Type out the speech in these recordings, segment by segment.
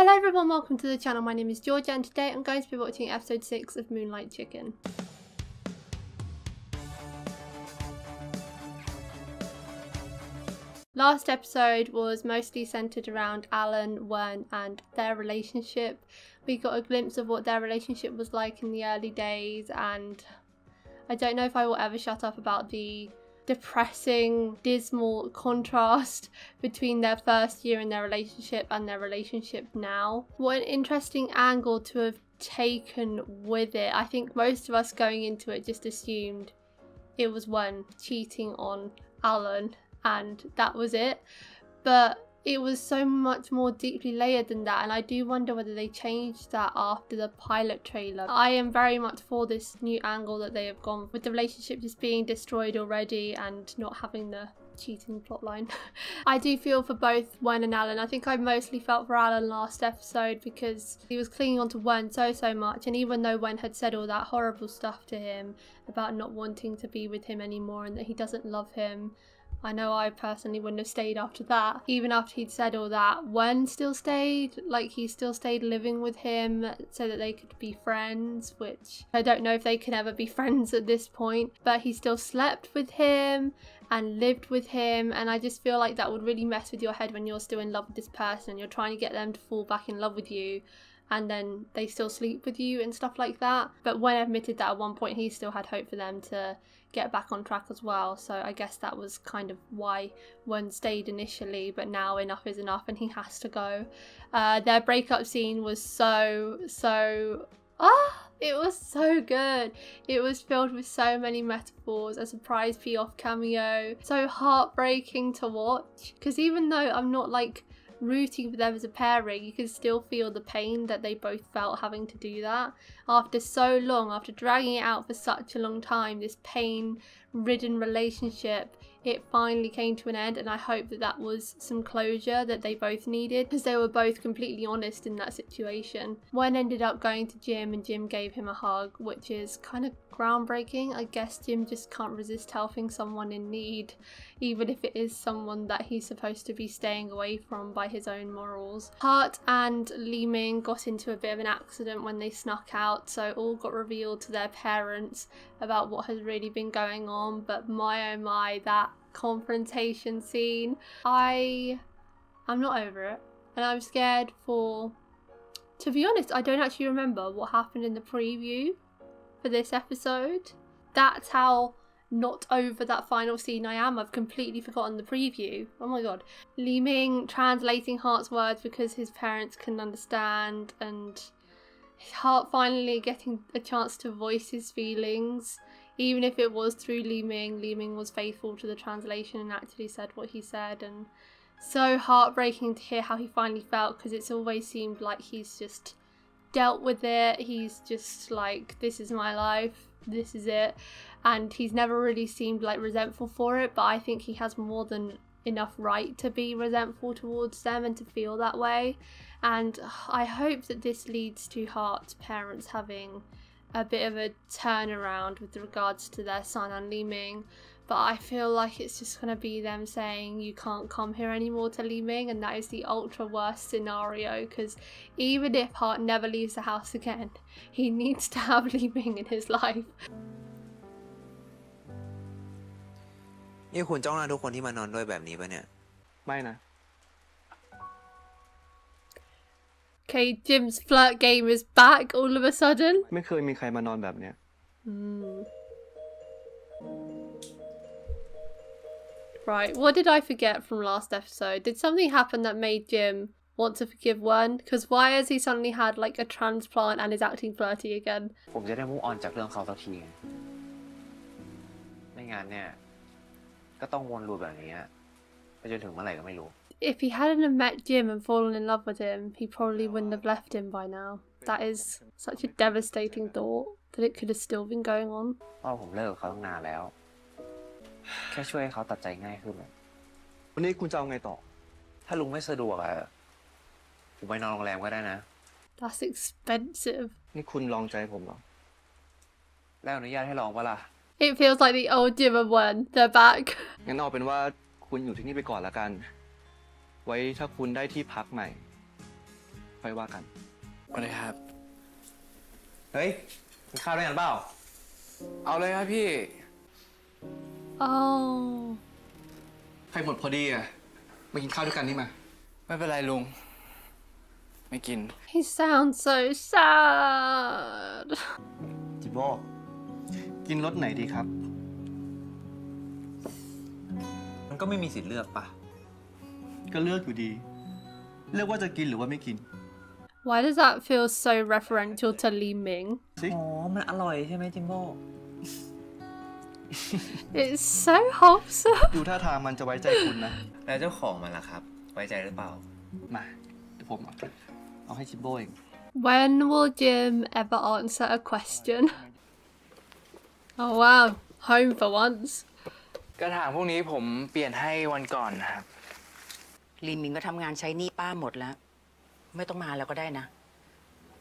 Hello everyone, welcome to the channel. My name is Georgia and today I'm going to be watching episode 6 of Moonlight Chicken. Last episode was mostly centered around Alan, Wen and their relationship. We got a glimpse of what their relationship was like in the early days, and I don't know if I will ever shut up about the depressing, dismal contrast between their first year in their relationship and their relationship now. What an interesting angle to have taken with it. I think most of us going into it just assumed it was Wen cheating on Alan and that was it, but it was so much more deeply layered than that, and I do wonder whether they changed that after the pilot trailer. I am very much for this new angle that they have gone with the relationship just being destroyed already and not having the cheating plotline. I do feel for both Wen and Alan. I think I mostly felt for Alan last episode because he was clinging on to Wen so much, and even though Wen had said all that horrible stuff to him about not wanting to be with him anymore and that he doesn't love him, I know I personally wouldn't have stayed after that. Even after he'd said all that, Wen still stayed. Like, he still stayed living with him so that they could be friends, which I don't know if they can ever be friends at this point, but he still slept with him and lived with him, and I just feel like that would really mess with your head when you're still in love with this person. You're trying to get them to fall back in love with you and then they still sleep with you and stuff like that. But Wen admitted that at one point he still had hope for them to get back on track as well, so I guess that was kind of why Wen stayed initially, but now enough is enough and he has to go. Their breakup scene was it was so good. It was filled with so many metaphors, a surprise payoff cameo, so heartbreaking to watch, because even though I'm not like rooting for them as a pairing, you can still feel the pain that they both felt having to do that after so long, after dragging it out for such a long time. This pain-ridden relationship, it finally came to an end, and I hope that that was some closure that they both needed, because they were both completely honest in that situation. Wen ended up going to Jim and Jim gave him a hug, which is kind of groundbreaking. I guess Jim just can't resist helping someone in need, even if it is someone that he's supposed to be staying away from by his own morals. Hart and Li Ming got into a bit of an accident when they snuck out, so all got revealed to their parents about what has really been going on. But my oh my, that confrontation scene, I'm not over it, and I'm scared for, to be honest, I don't actually remember what happened in the preview for this episode. That's how not over that final scene I am. I've completely forgotten the preview. Oh my god. Li Ming translating Hart's words because his parents couldn't understand, and Hart finally getting a chance to voice his feelings. Even if it was through Li Ming was faithful to the translation and actually said what he said, and so heartbreaking to hear how he finally felt, because it's always seemed like he's just dealt with it. He's just like, this is my life, this is it, and he's never really seemed like resentful for it, but I think he has more than enough right to be resentful towards them and to feel that way. And I hope that this leads to Hart's parents having a bit of a turnaround with regards to their son and Li Ming, but I feel like it's just going to be them saying you can't come here anymore to Li Ming, and that is the ultra worst scenario, because even if Hart never leaves the house again, he needs to have Li Ming in his life. นี่คุณจ้องหน้าทุกคนที่มานอนด้วยแบบนี้ปะเนี่ยไม่นะ Okay, Jim's flirt game is back all of a sudden. ไม่เคยมีใครมานอนแบบเนี้ย Right, what did I forget from last episode? Did something happen that made Jim want to forgive Wen? Because why has he suddenly had like a transplant and is acting flirty again? ผมจะได้move onจากเรื่องเขาสักทีไม่งั้นเนี่ยก็ต้องวนลูปแบบนี้ไปจนถึงเมื่อไหร่ก็ไม่รู้ If he hadn't met Jim and fallen in love with him, he probably wouldn't have left him by now. That is such a devastating thought, that it could have still been going on. พ่อผมเลิกกับเขาตั้งนานแล้วแค่ช่วยให้เขาตัดใจง่ายขึ้นวันนี้คุณจะเอาไงต่อถ้าลุงไม่สะดวกผมไปนอนโรงแรมก็ได้นะ That's expensive. นี่คุณลองใจผมเหรอ แล้วอนุญาตให้ลองปะล่ะ It feels like the old Jim and Wen. They're back. งั้นเอาเป็นว่าคุณอยู่ที่นี่ไปก่อนละกัน ไว้ถ้าคุณได้ที่พักใหม่ ค่อยว่ากัน ก็เลยครับ เฮ้ยกินข้าวด้วยกันเปล่า เอาเลยครับพี่ Oh. ใครหมดพอดีอ่ะมากินข้าวด้วยกันนี่มา ไม่เป็นไรลุง ไม่กิน He sounds so sad. จิโบกินรสไหนดีครับ มันก็ไม่มีสิทธิ์เลือกปะ ก็เลือกอยู่ดี เลือกว่าจะกินหรือว่าไม่กิน Why does that feel so referential to Li Ming? สิ อ๋อ มันอร่อยใช่ไหมจิมโบ้ It's so wholesome. ดูท่าทางมันจะไว้ใจคุณนะ แล้วเจ้าของมันล่ะครับ ไว้ใจหรือเปล่า มาเดี๋ยวผมเอาให้จิโบเอง When will Jim ever answer a question? Oh wow, home for once. กระถางพวกนี้ผมเปลี่ยนให้วันก่อนนะครับ ลีมิงก็ทำงานใช้หนี้ป้าหมดแล้ว ไม่ต้องมาแล้วก็ได้นะ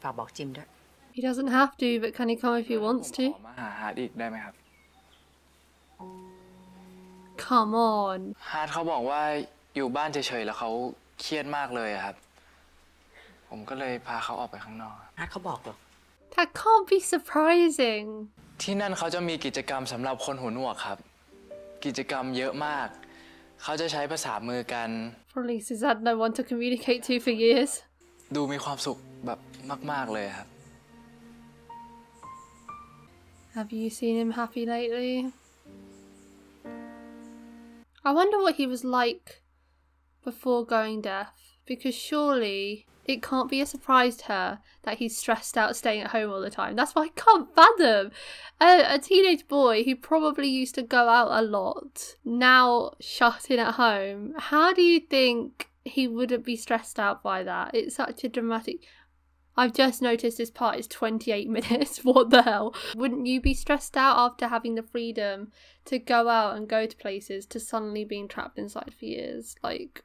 ฝากบอกจิมด้วย He doesn't have to, but can he come if he ผม wants ข to? อมาหาฮาร์ดอีกได้ไหมครับ Come on. ฮาร์ดเขาบอกว่าอยู่บ้านเฉยๆแล้วเขาเครียดมากเลยอะครับ ผมก็เลยพาเขาออกไปข้างนอก ฮาร์ดเขาบอกเหรอ That can't be surprising. ที่นั่นเขาจะมีกิจกรรมสำหรับคนหูหนวกครับ กิจกรรมเยอะมาก เขาจะใช้ภาษามือกัน Probably he's had no one to communicate to for years. ดูมีความสุขแบบมากๆเลยครับ Have you seen him happy lately? I wonder what he was like before going deaf, because surely it can't be a surprise to her that he's stressed out staying at home all the time. That's why I can't fathom a teenage boy who probably used to go out a lot, now shut in at home. How do you think he wouldn't be stressed out by that? It's such a dramatic... I've just noticed this part is 28 minutes. What the hell? Wouldn't you be stressed out after having the freedom to go out and go to places to suddenly being trapped inside for years? Like,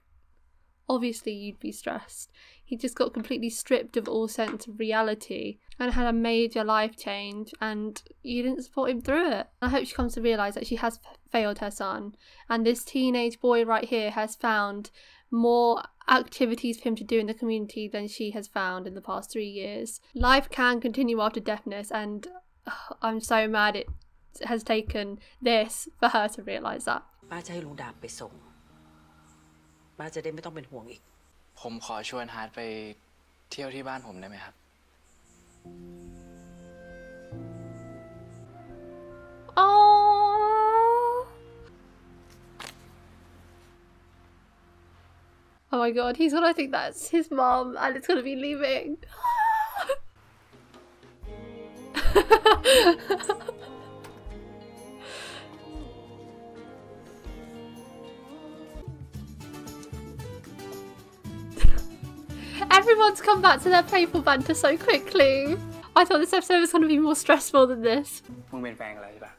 obviously you'd be stressed. He just got completely stripped of all sense of reality and had a major life change, and you didn't support him through it. I hope she comes to realise that she has failed her son, and this teenage boy right here has found more activities for him to do in the community than she has found in the past 3 years. Life can continue after deafness, and I'm so mad it has taken this for her to realise that. ป้าจะให้ลุงดาบไปส่ง ป้าจะได้ไม่ต้องเป็นห่วงอีก ผมขอชวนฮาร์ดไปเที่ยวที่บ้านผมได้ไหมครับ Oh. Oh my god, he's gonna think that's his mom and it's gonna be Li Ming. Everyone's come back to their playful banter so quickly. I thought this episode was going to be more stressful than this. มึงเป็นแฟนอะไรป่ะ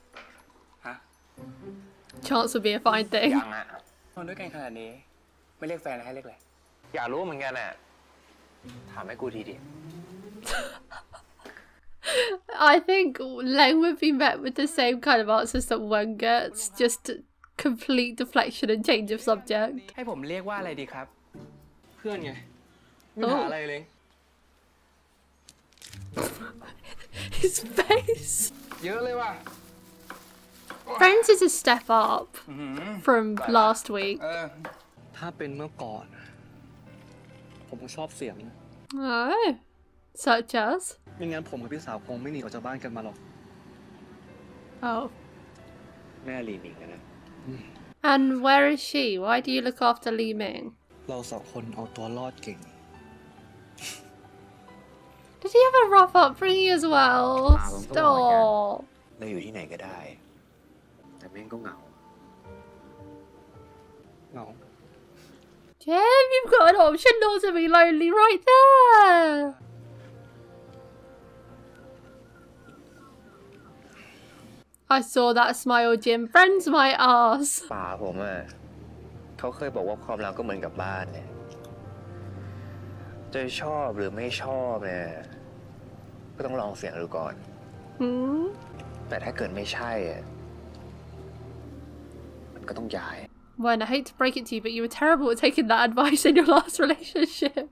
ฮะ Chance would be a fine thing. ยังอ่ะนอนด้วยกันขนาดนี้ ไม่เรียกแฟนให้เรียกอะไร อยากรู้เหมือนกันอ่ะ ถามให้กูทีดิ I think Leng would be met with the same kind of answers that Wen gets, just complete deflection and change of subject. ให้ผมเรียกว่าอะไรดีครับ เพื่อนไงไม่หาอะไรเลย His face. เยอะเลยว่ะ Friends is a step up from last week. ถ้าเป็นเมื่อก่อน ผมชอบเสียง Oh, such as? ไม่งั้นผมกับพี่สาวคงไม่หนีออกจากบ้านกันมาหรอก Oh. แม่ลีมิงกันนะ And where is she? Why do you look after Li Ming? เราสองคนเอาตัวรอดเก่ง Did he have a rough upbringing as well? Stop. เราอยู่ที่ไหนก็ได้ แต่แม่งก็เหงา เหงา Jim, you've got an option not to be lonely right there. I saw that smile, Jim. Friends my ass. ป่าผมอ่ะเขาเคยบอกว่าความรักก็เหมือนกับบ้านเนี่ยจะชอบหรือไม่ชอบเนี่ยก็ต้องลองเสียงดูก่อน Hmm? แต่ถ้าเกิดไม่ใช่อ่ะมันก็ต้องย้าย Wen, I hate to break it to you, but you were terrible at taking that advice in your last relationship.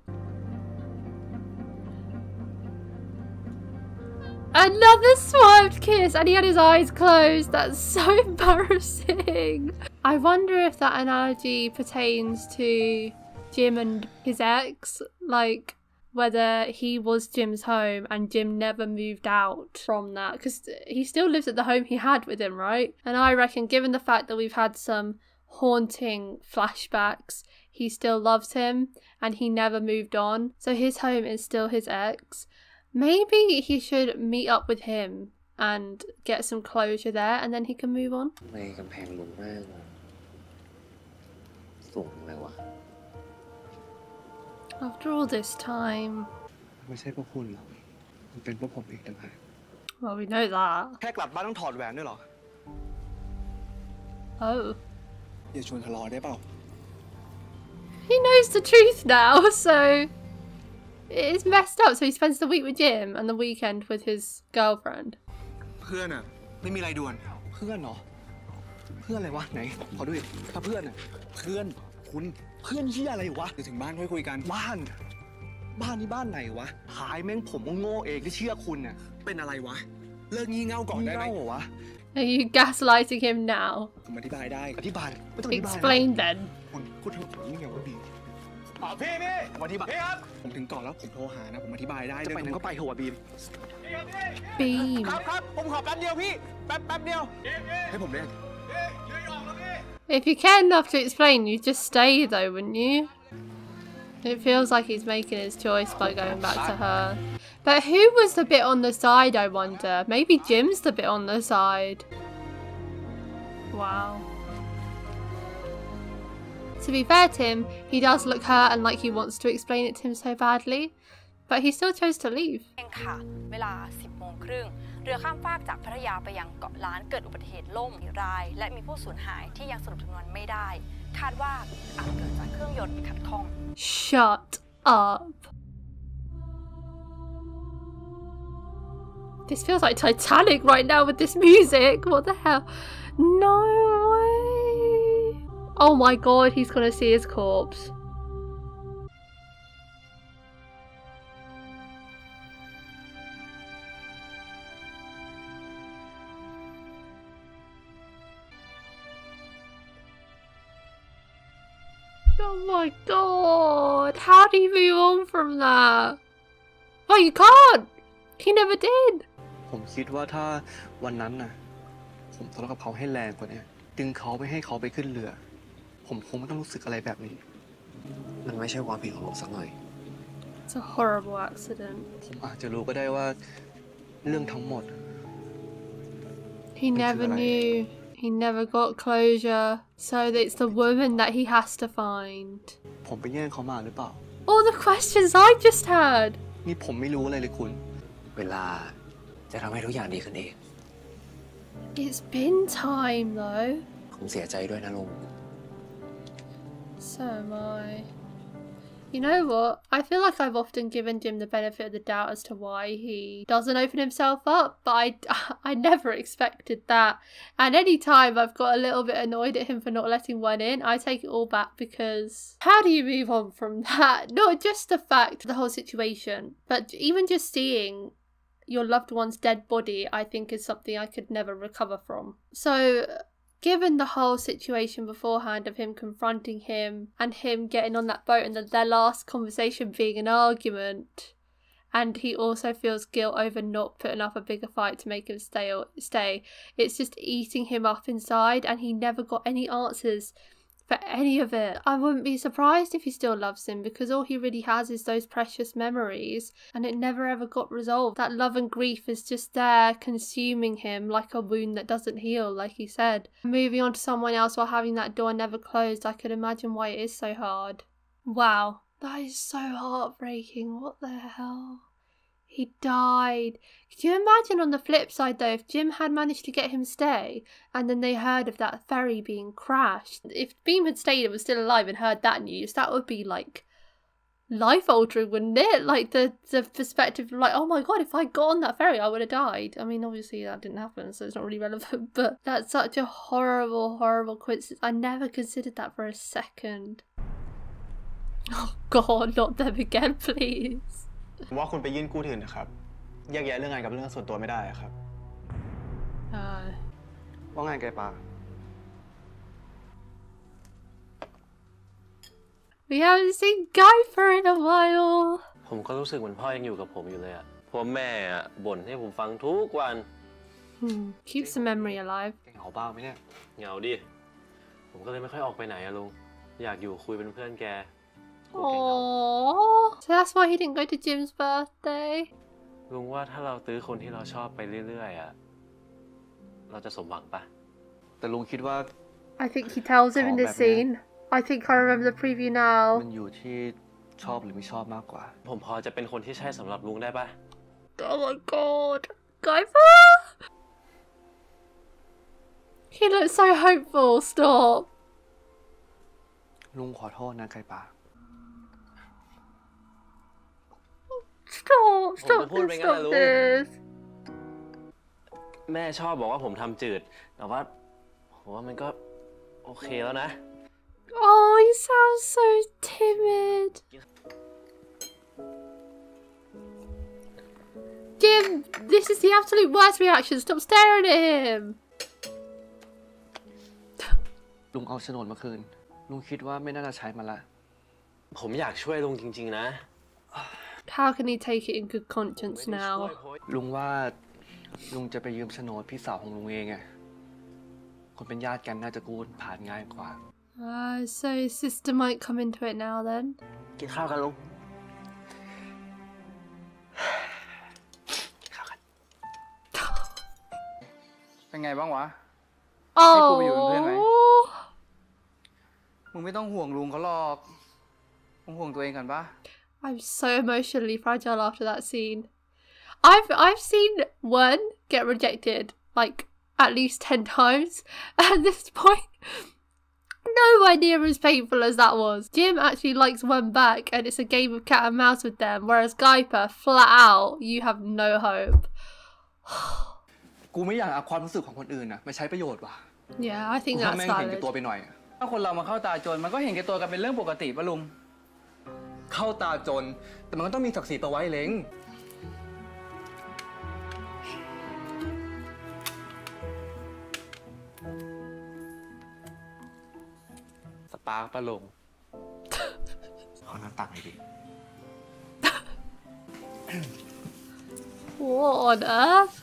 Another swiped kiss, and he had his eyes closed. That's so embarrassing. I wonder if that analogy pertains to Jim and his ex, like whether he was Jim's home and Jim never moved out from that, because he still lives at the home he had with him, right? And I reckon, given the fact that we've had some haunting flashbacks, he still loves him and he never moved on, so his home is still his ex. Maybe he should meet up with him and get some closure there, and then he can move on. ในกำแพงลุงแม่งสูงเลยวะ After all this time. ไม่ใช่พวกคุณหรอกมันเป็นพวกผมเองต่างหาก Well, we know that. แค่กลับบ้านต้องถอดแหวนด้วยเหรอ Oh. อย่าชวนทะเลาะได้เปล่า He knows the truth now, so it's messed up. So he spends the week with Jim and the weekend with his girlfriend. เพื่อนอะไม่มีอะไรด่วนเพื่อนเหรอเพื่อนอะไรวะไหนขอดูอีกถ้าเพื่อนอะเพื่อนคุณเพื่อนเหี้ยอะไรวะเดี๋ยวถึงบ้านค่อยคุยกันบ้านนี่บ้านไหนวะหายแม่งผมก็โง่เองที่เชื่อคุณน่ะเป็นอะไรวะเลิกงี่เง่าก่อนได้ไหมวะ Are you gaslighting him now? ผมอธิบายได้อธิบายไม่ต้องอธิบาย Explain then. คุณพูดถึงผมนี่ไงว่าบีม พี่ผมอธิบายครับผมถึงก่อนแล้วผมโทรหานะผมอธิบายได้จะไปไหนก็ไปเถอะบีม Beam. ครับผมขอแป๊บเดียวพี่แป๊บเดียว ให้ผมเล่น If you care enough to explain, you just stay though, wouldn't you? It feels like he's making his choice by going back to her. But who was the bit on the side, I wonder? Maybe Jim's the bit on the side. Wow. To be fair to him, he does look hurt and like he wants to explain it to him so badly. But he still chose to leave. ค่ะเวลา 10 โมงครึ่งเรือข้ามฟากจากพัทยาไปยังเกาะล้านเกิดอุบัติเหตุล่มรายและมีผู้สูญหายที่ยังสรุปจำนวนไม่ได้คาดว่าอาจเกิดจากเครื่องยนต์ขัดข้อง Shut up. This feels like Titanic right now with this music. What the hell? No way. Oh my god, he's gonna see his corpse. Oh my god, how do you move on from that? Well, you can't! He never did! ผมคิดว่าถ้าวันนั้นน่ะผมทะเลาะกับเขาให้แรงกว่านี้ดึงเขาไม่ให้เขาไปขึ้นเรือผมคงไม่ต้องรู้สึกอะไรแบบนี้ มันไม่ใช่ความผิดของผมสักหน่อย It's a horrible accident. ผมอาจจะรู้ก็ได้ว่าเรื่องทั้งหมด He never knew. He never got closure. So it's the woman that he has to find. ผมไปแย่งเขามาหรือเปล่า All the questions I just had. นี่ผมไม่รู้อะไรเลยคุณ เวลาจะทำให้ทุกอย่างดีขึ้นเอง It's been time though. ผมเสียใจด้วยนะลุง So am I. You know what? I feel like I've often given Jim the benefit of the doubt as to why he doesn't open himself up, but I never expected that. And any time I've got a little bit annoyed at him for not letting one in, I take it all back because how do you move on from that? Not just the fact of the whole situation, but even just seeing your loved one's dead body, I think is something I could never recover from. So given the whole situation beforehand of him confronting him and him getting on that boat and their last conversation being an argument, and he also feels guilt over not putting up a bigger fight to make him stay, it's just eating him up inside and he never got any answers for any of it. I wouldn't be surprised if he still loves him because all he really has is those precious memories and it never ever got resolved. That love and grief is just there consuming him like a wound that doesn't heal, like he said. Moving on to someone else while having that door never closed, I could imagine why it is so hard. Wow, that is so heartbreaking. What the hell? He died. Could you imagine on the flip side though, if Jim had managed to get him stay and then they heard of that ferry being crashed? If Beam had stayed and was still alive and heard that news, that would be like life altering, wouldn't it? Like the perspective of like, oh my god, if I got on that ferry I would have died. I mean obviously that didn't happen so it's not really relevant, but that's such a horrible coincidence. I never considered that for a second. Oh god, not them again please. ว่าคุณไปยื่นกู้ที่อื่นนะครับ แยกแยะเรื่องงานกับเรื่องส่วนตัวไม่ได้ครับว่าไงไก่ปลา We haven't seen Gaipa in a while. ผมก็รู้สึกเหมือนพ่อยังอยู่กับผมอยู่เลยอะเพราะแม่บ่นให้ผมฟังทุกวัน Keeps the memory alive. เหงาบ้างไหมเนี่ย เหงาดิ ผมก็เลยไม่ค่อยออกไปไหนอะลุง อยากอยู่คุยเป็นเพื่อนแก Aww. So that's why he didn't go to Jim's birthday. ลุงว่าถ้าเราตื้อคนที่เราชอบไปเรื่อยๆอะเราจะสมหวังปะ แต่ลุงคิดว่า I think he tells him in this scene. I think I remember the preview now. มันอยู่ที่ชอบหรือไม่ชอบมากกว่า ผมพอจะเป็นคนที่ใช่สำหรับลุงได้ปะ Oh my god. Gaipa! He looks so hopeful. Stop. ลุงขอโทษนะไก่ปลา Stop. Stop Oh, this. Stop this. แม่ชอบบอกว่าผมทำจืด แต่ว่าผมว่ามันก็โอเคแล้วนะ Oh, he sounds so timid. Jim, this is the absolute worst reaction. Stop staring at him. ลุงเอาโฉนดมาคืน ลุงคิดว่าไม่น่าจะใช้มันละ ผมอยากช่วยลุงจริงๆนะ How can he take it in good conscience now? ลุงว่าลุงจะไปยืมโฉนดพี่สาวของลุงเองไงคนเป็นญาติกันน่าจะกู้ผ่านง่ายกว่า So his sister might come into it now then. กินข้าวกันลุง เป็นไงบ้างวะ Oh. ให้กูไปอยู่เป็นเพื่อนไหม มึงไม่ต้องห่วงลุงเขาหรอก มึงห่วงตัวเองกันปะ I'm so emotionally fragile after that scene. I've seen one get rejected like at least 10 times. At this point, nowhere near as painful as that was. Jim actually likes one back and it's a game of cat and mouse with them, whereas Gaipa, flat out, you have no hope. กูไม่อยากเอาความรู้สึกของคนอื่นนะมาใช้ประโยชน์ว่ะ Yeah, I think ถ้า that's แม่งเห็นแก่ valid. ตัวไปหน่อย ถ้าคนเรามาเข้าตาจนมันก็เห็นแก่ตัวกันเป็นเรื่องปกติปะลุง เข้าตาจน แต่มันก็ต้องมีศักดิ์ศรีต่อไว้เล้ง สปาร์กปะลุง ขอน้ำตักหน่อยดิ What on earth?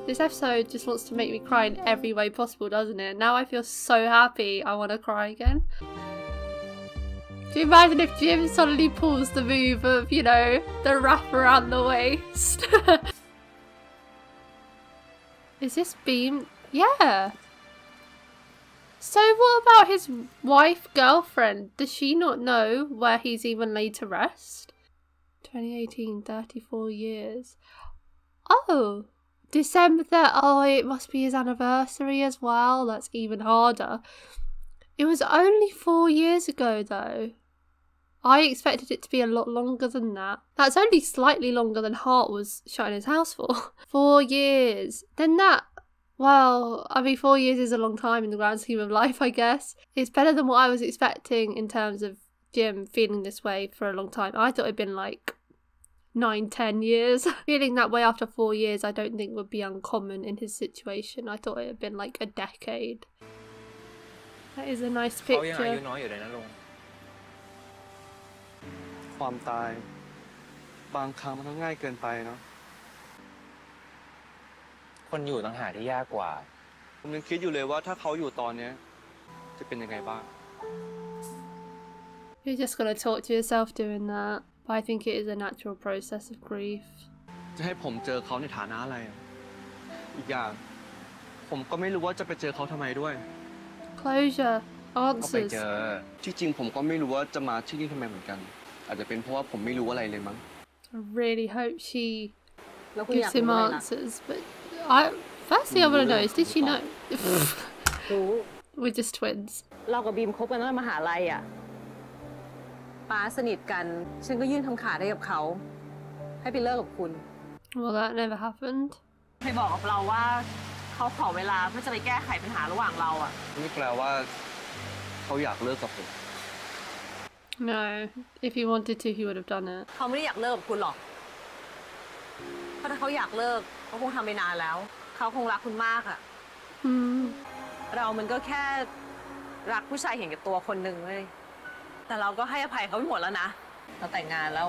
This episode just wants to make me cry in every way possible, doesn't it? Now I feel so happy I want to cry again. Do you imagine if Jim suddenly pulls the move of, you know, the wrap around the waist? Is this Beam? Yeah. So what about his wife, girlfriend? Does she not know where he's even laid to rest? 2018, 34 years. Oh, December 3rd. Oh, it must be his anniversary as well. That's even harder. It was only 4 years ago though. I expected it to be a lot longer than that. That's only slightly longer than Hart was shut in his house for. 4 years. Then that, well, I mean 4 years is a long time in the grand scheme of life, I guess. It's better than what I was expecting in terms of Jim feeling this way for a long time. I thought it'd been like 9-10 years. Feeling that way after 4 years I don't think would be uncommon in his situation. I thought it had been like a decade. That is a nice เขายังอายุ picture. น้อยอยู่เลยนะลุง ความตาย บางครั้งมันก็ง่ายเกินไปเนาะ คนอยู่ต่างหากที่ยากกว่า ผมยังคิดอยู่เลยว่าถ้าเขาอยู่ตอนเนี้ยจะเป็นยังไงบ้าง You're just gonna talk to yourself doing that. But I think it is a natural process of grief. จะให้ผมเจอเขาในฐานะอะไรอะอีกอย่าง ผมก็ไม่รู้ว่าจะไปเจอเขาทำไมด้วย Closure. ก็ไป Answers. เจอ ที่จริงผมก็ไม่รู้ว่าจะมาที่นี่ทำไมเหมือนกัน อาจจะเป็นเพราะว่าผมไม่รู้อะไรเลยมั้ง I really hope she แล้วคุณอยาก gives รู้ him อะไรล่ะ answers. But first thing I want to know is, did she know? รู้ We're just twins. เรากับบีมคบกันตั้งแต่มหาลัยอ่ะป้าสนิทกัน ฉันก็ยื่นคำขาดให้กับเขา ให้ไปเลิกกับคุณ Well, that never happened. เคยบอกกับเราว่าเขาขอเวลาเพื่อจะไปแก้ไขปัญหาระหว่างเราอ่ะ นี่แปลว่า เขาอยากเลิกกับผม No, if he wanted to, he would have done it. เขาไม่ได้อยากเลิกกับคุณหรอกเพราะถ้าเขาอยากเลิกเขาคงทำไปนานแล้ว เขาคงรักคุณมากอะ Hmm. เรามันก็แค่รักผู้ชายเห็นแก่ตัวคนหนึ่งเลยแต่เราก็ให้อภัยเขาไปหมดแล้วนะเราแต่งงานแล้ว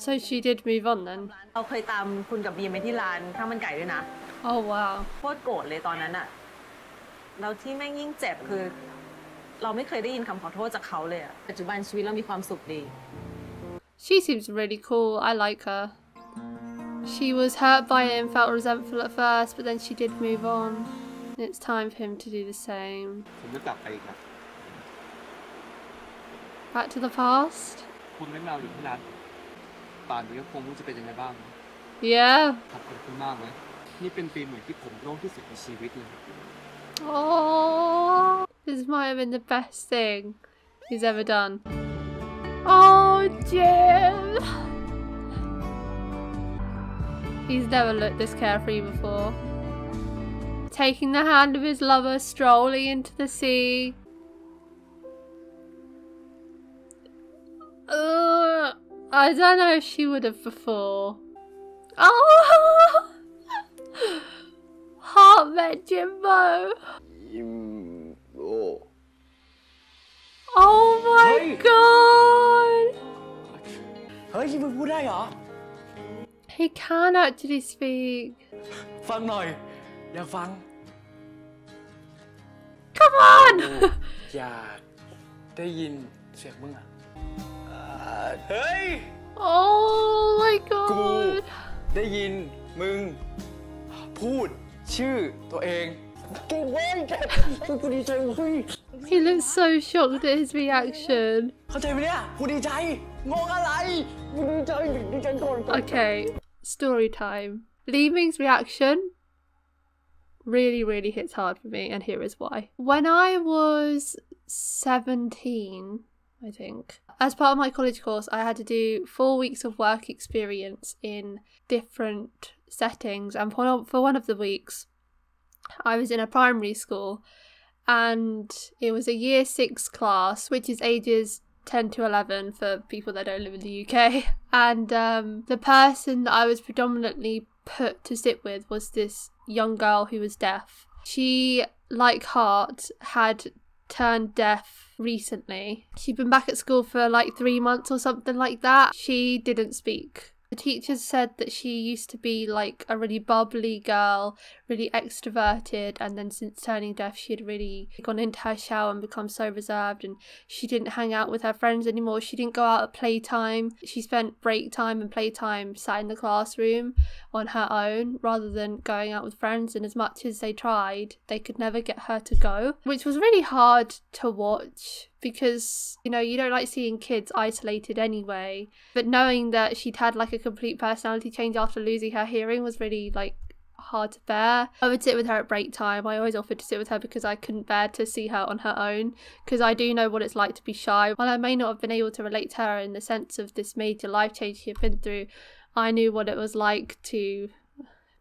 So she did move on then? เราเคยตามคุณกับบีมไปที่ร้านข้าวมันไก่ด้วยนะ Oh wow. โคตรโกรธเลยตอนนั้นอะแล้วที่แม่งยิ่งเจ็บคือ เราไม่เคยได้ยินคำขอโทษจากเขาเลยอะปัจจุบันชีวิตเรามีความสุขดี She seems really cool. I like her. She was hurt by it and felt resentful at first, but then she did move on. And it's time for him to do the same. ผมไม่กลับไปอีกนะ Back to the past? คุณไม่มาอยู่ที่ร้านป่านนี้ก็คงรู้จะเป็นยังไงบ้าง Yeah. ขอบคุณมากเลยนี่เป็นปีใหม่ที่ผมโล่งที่สุดในชีวิตเลย Oh, this might have been the best thing he's ever done. Oh, Jim. He's never looked this carefree before. Taking the hand of his lover, strolling into the sea. I don't know if she would have before. Oh! Heart met Jimbo. Oh my god! เฮ้ยมึงพูดได้เหรอ He can actually speak. ฟังหน่อยอยากฟัง Come on! อยากได้ยินเสียงมึงอ่ะ เฮ้ย Oh my กู god! ได้ยินมึงพูดชื่อตัวเองเก่งเว้ยกูดีใจเว้ย He looks so shocked at his reaction. เข้าใจไหมเนี่ยกูดีใจงงอะไรกูดีใจก่อน Okay, story time. Li Ming's reaction really hits hard for me, and here is why. When I was 17, I think, as part of my college course, I had to do 4 weeks of work experience in different settings, and for one of the weeks, I was in a primary school, and it was a year 6 class, which is ages 10 to 11 for people that don't live in the UK. And the person that I was predominantly put to sit with was this young girl who was deaf. She, like Hart, had turned deaf recently. She'd been back at school for like 3 months or something like that. She didn't speak. The teachers said that she used to be like a really bubbly girl, really extroverted, and then since turning deaf she had really gone into her shell and become so reserved, and she didn't hang out with her friends anymore. She didn't go out at playtime. She spent break time and playtime sat in the classroom on her own rather than going out with friends, and as much as they tried, they could never get her to go, which was really hard to watch because, you know, you don't like seeing kids isolated anyway, but knowing that she'd had like a complete personality change after losing her hearing was really like hard to bear. I would sit with her at break time. I always offered to sit with her because I couldn't bear to see her on her own, because I do know what it's like to be shy. While I may not have been able to relate to her in the sense of this major life change she had been through, I knew what it was like to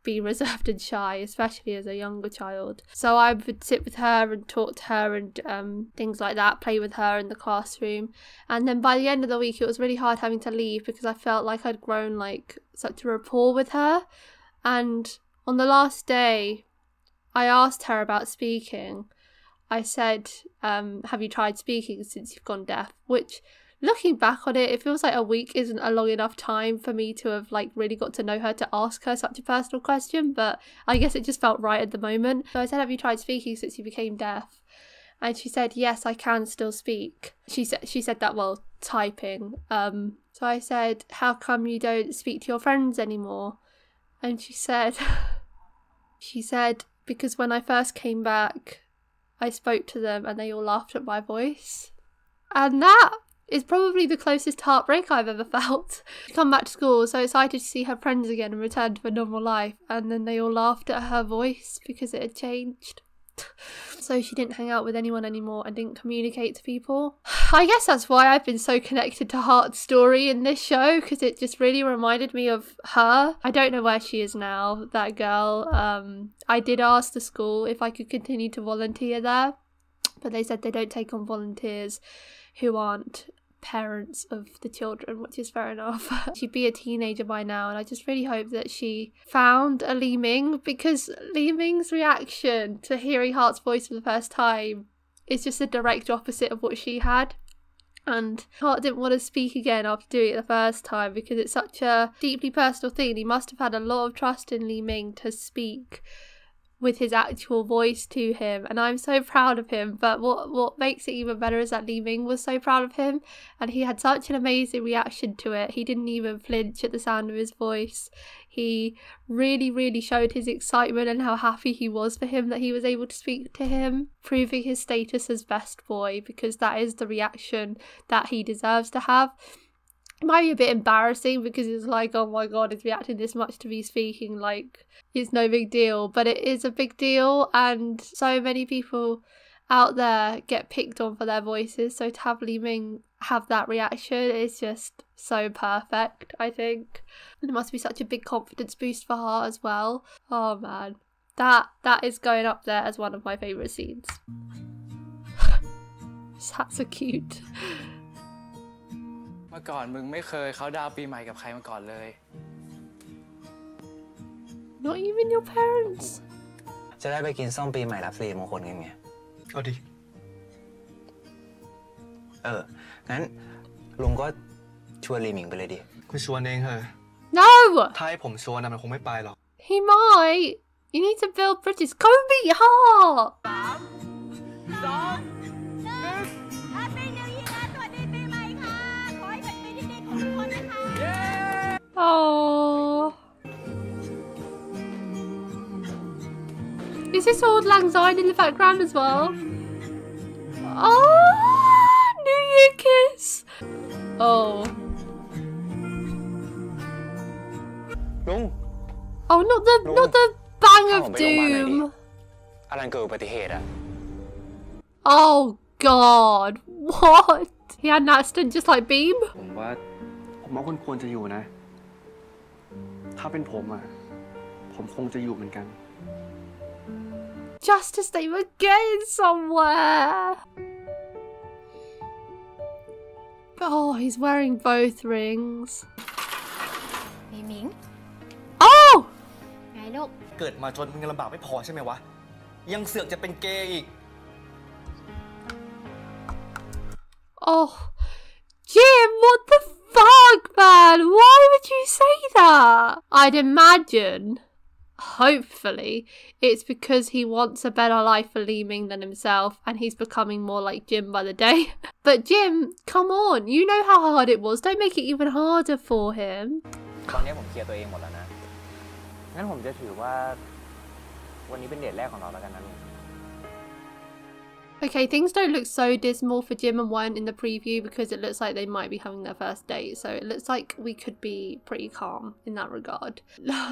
be reserved and shy, especially as a younger child. So I would sit with her and talk to her and things like that, play with her in the classroom. And then by the end of the week it was really hard having to leave because I felt like I'd grown like such a rapport with her. And on the last day I asked her about speaking. I said, have you tried speaking since you've gone deaf? Which, looking back on it, it feels like a week isn't a long enough time for me to have like really got to know her to ask her such a personal question, but I guess it just felt right at the moment. So I said, have you tried speaking since you became deaf? And she said, yes, I can still speak. She said that while typing. So I said, how come you don't speak to your friends anymore? And she said, because when I first came back, I spoke to them and they all laughed at my voice. And that is probably the closest heartbreak I've ever felt. She come back to school, so excited to see her friends again and return to a normal life, and then they all laughed at her voice because it had changed. So she didn't hang out with anyone anymore and didn't communicate to people. I guess that's why I've been so connected to Hart's story in this show, because it just really reminded me of her. I don't know where she is now, that girl. I did ask the school if I could continue to volunteer there, but they said they don't take on volunteers who aren't parents of the children, which is fair enough. She'd be a teenager by now, and I just really hope that she found a Li Ming, because Li Ming's reaction to hearing Heart's voice for the first time is just a direct opposite of what she had. And Hart didn't want to speak again after doing it the first time because it's such a deeply personal thing. He must have had a lot of trust in Li Ming to speak with his actual voice to him, and I'm so proud of him. But what makes it even better is that Li Ming was so proud of him, and he had such an amazing reaction to it. He didn't even flinch at the sound of his voice. He really showed his excitement and how happy he was for him that he was able to speak to him, proving his status as best boy, because that is the reaction that he deserves to have. It might be a bit embarrassing because it's like, oh my god, he's reacting this much to me speaking, like it's no big deal, but it is a big deal, and so many people out there get picked on for their voices, so to have Li Ming have that reaction is just so perfect, I think. And it must be such a big confidence boost for her as well. Oh man, that is going up there as one of my favourite scenes. That's so cute. เมื่อก่อนมึงไม่เคยเขาดาวปีใหม่กับใครมาก่อนเลย Not even your parents. จะได้ไปกินส้มปีใหม่รับฟรีมงคลกันไง เอาดิ งั้นลุงก็ชวนลีหมิงไปเลยดิ คุณชวนเองเหรอ No! ถ้าให้ผมชวนนะมันคงไม่ไปหรอก He might. You need to build bridges. Go meet Heart! Happy New Year สวัสดีปีใหม่ค่ะขอให้เป็นปีที่ดีของทุกคนนะคะ Oh. Is this Auld Lang Syne in the background as well? Oh, New Year kiss. Oh. ลุง Oh, not the bang of พาผมไปโรงพยาบาลหน่อยดิ doom. อลันเกิดอุบัติเหตุอะ Oh God, what? He had an accident just like Beam? ผมว่าคุณควรจะอยู่นะ ถ้าเป็นผมอ่ะ ผมคงจะอยู่เหมือนกัน Just as they were getting somewhere. Oh, he's wearing both rings. มีมิง Oh! ไงลูก เกิดมาจนมึงลำบากไม่พอใช่ไหมวะ ยังเสือกจะเป็นเกย์อีก Oh, Jim, what the fuck, man? Why would you say that? I'd imagine, hopefully, it's because he wants a better life for Li Ming than himself, and he's becoming more like Jim by the day. But Jim, come on, you know how hard it was. Don't make it even harder for him. ตอนนี้ผมเคลียร์ตัวเองหมดแล้วนะ งั้นผมจะถือว่าวันนี้เป็นเดทแรกของเราแล้วกันนะลุง Okay, things don't look so dismal for Jim and Wen in the preview because it looks like they might be having their first date. So it looks like we could be pretty calm in that regard.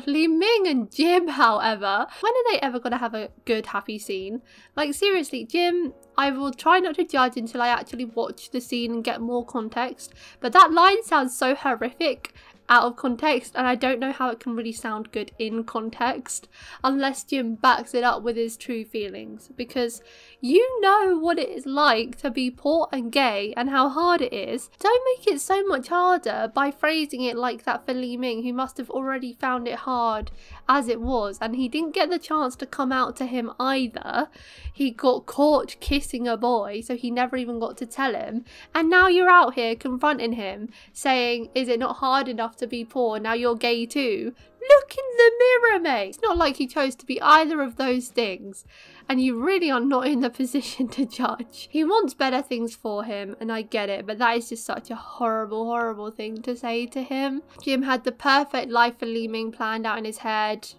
Li Ming and Jim, however, when are they ever going to have a good, happy scene? Like, seriously, Jim, I will try not to judge until I actually watch the scene and get more context. But that line sounds so horrific out of context, and I don't know how it can really sound good in context unless Jim backs it up with his true feelings, because you know what it is like to be poor and gay and how hard it is. Don't make it so much harder by phrasing it like that for Li Ming, who must have already found it hard as it was, and he didn't get the chance to come out to him either. He got caught kissing a boy, so he never even got to tell him, and now you're out here confronting him saying, is it not hard enough to be poor, now you're gay too? Look in the mirror, mate. It's not like you chose to be either of those things, and you really are not in the position to judge. He wants better things for him, and I get it, but that is just such a horrible, horrible thing to say to him. Jim had the perfect life for Li Ming planned out in his head.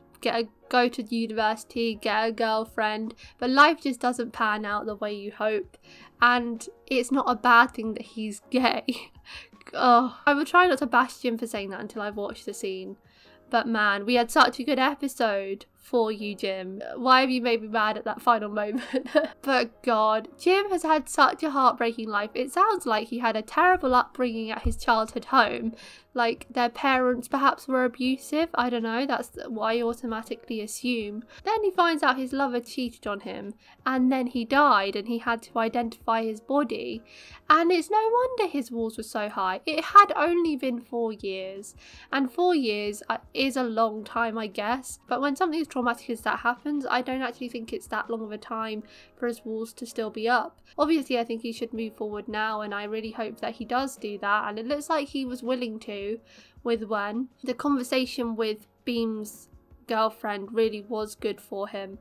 Go to university, get a girlfriend, but life just doesn't pan out the way you hope, and it's not a bad thing that he's gay. Oh, I will try not to bash Jim for saying that until I've watched the scene. But man, we had such a good episode for you, Jim. Why have you made me mad at that final moment? But God, Jim has had such a heartbreaking life. It sounds like he had a terrible upbringing at his childhood home. Like their parents perhaps were abusive. I don't know, that's what I automatically assume. Then he finds out his lover cheated on him, and then he died and he had to identify his body. And it's no wonder his walls were so high. It had only been 4 years, and 4 years is a long time, I guess. But when something as traumatic as that happens, I don't actually think it's that long of a time for his walls to still be up. Obviously, I think he should move forward now, and I really hope that he does do that, and it looks like he was willing to with Wen. The conversation with Beam's girlfriend really was good for him,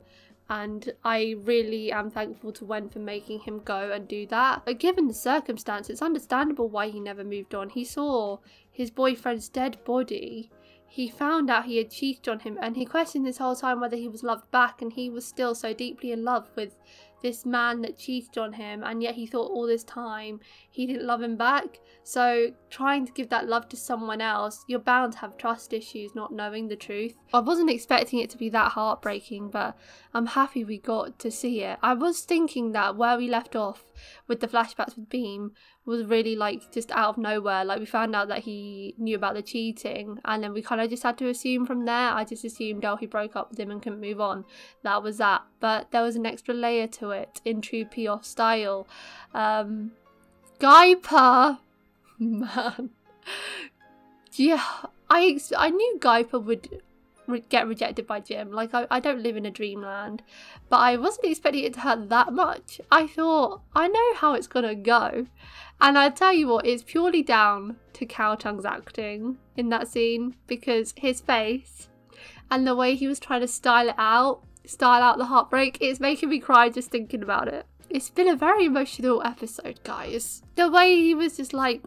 and I really am thankful to Wen for making him go and do that. But given the circumstance, it's understandable why he never moved on. He saw his boyfriend's dead body, he found out he had cheated on him, and he questioned this whole time whether he was loved back, and he was still so deeply in love with this man that cheated on him, and yet he thought all this time he didn't love him back. So trying to give that love to someone else, you're bound to have trust issues not knowing the truth. I wasn't expecting it to be that heartbreaking, but I'm happy we got to see it. I was thinking that where we left off with the flashbacks with Beam was really like just out of nowhere. Like we found out that he knew about the cheating, and then we kind of just had to assume from there. I just assumed, oh, he broke up with him and couldn't move on. That was that. But there was an extra layer to it in true P-off style. Gaipa, man, yeah, I knew Gaipa would get rejected by Jim. Like I don't live in a dreamland, but I wasn't expecting it to hurt that much. I thought, I know how it's gonna go, and I tell you what, it's purely down to Cao Chang's acting in that scene, because his face and the way he was trying to style out the heartbreak, it's making me cry just thinking about it. It's been a very emotional episode, guys. The way he was just like,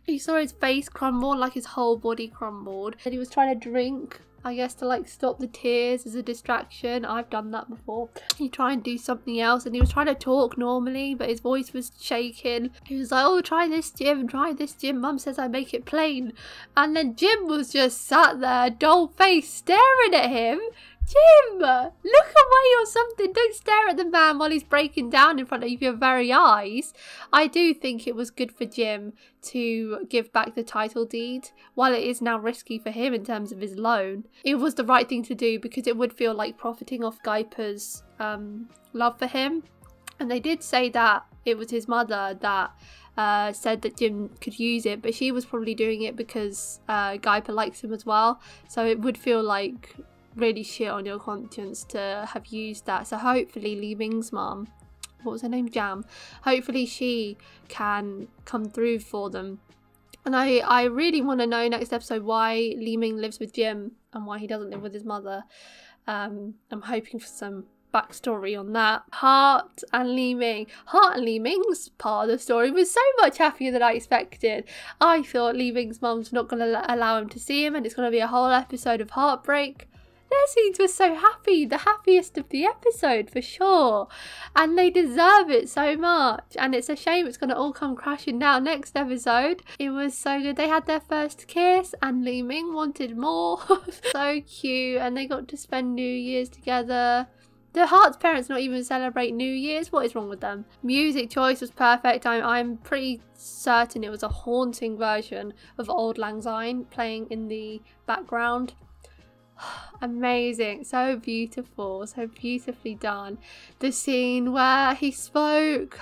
you saw his face crumble, like his whole body crumbled, and he was trying to drink, I guess, to like stop the tears as a distraction. I've done that before. You try and do something else, and he was trying to talk normally, but his voice was shaking. He was like, oh, try this, Jim, Mum says I make it plain. And then Jim was just sat there, dull face, staring at him. Jim, look away or something. Don't stare at the man while he's breaking down in front of your very eyes. I do think it was good for Jim to give back the title deed. While it is now risky for him in terms of his loan, it was the right thing to do, because it would feel like profiting off Gaipa's love for him. And they did say that it was his mother that said that Jim could use it, but she was probably doing it because Gaipa likes him as well. So it would feel like really shit on your conscience to have used that. So hopefully Li Ming's mum, what was her name, Jam, hopefully she can come through for them. And I really want to know next episode why Li Ming lives with Jim and why he doesn't live with his mother. I'm hoping for some backstory on that. Heart and Li Ming's part of the story was so much happier than I expected. I thought Li Ming's mum's not going to allow him to see him, and it's going to be a whole episode of heartbreak. Their scenes were so happy, the happiest of the episode for sure, and they deserve it so much, and it's a shame it's going to all come crashing down next episode. It was so good. They had their first kiss and Li Ming wanted more. So cute, and they got to spend New Year's together. The Heart's parents not even celebrate New Year's. What is wrong with them? Music choice was perfect. I'm pretty certain it was a haunting version of Auld Lang Syne playing in the background. Amazing, so beautiful, so beautifully done. The scene where he spoke,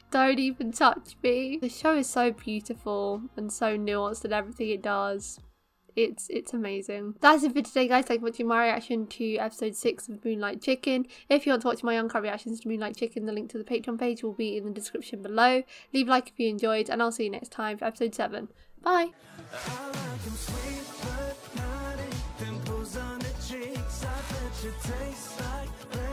don't even touch me. The show is so beautiful and so nuanced in everything it does. It's amazing. That's it for today, guys. Thank you for watching my reaction to episode 6 of Moonlight Chicken. If you want to watch my uncut reactions to Moonlight Chicken, the link to the Patreon page will be in the description below. Leave a like if you enjoyed, and I'll see you next time for episode 7. Bye. Taste like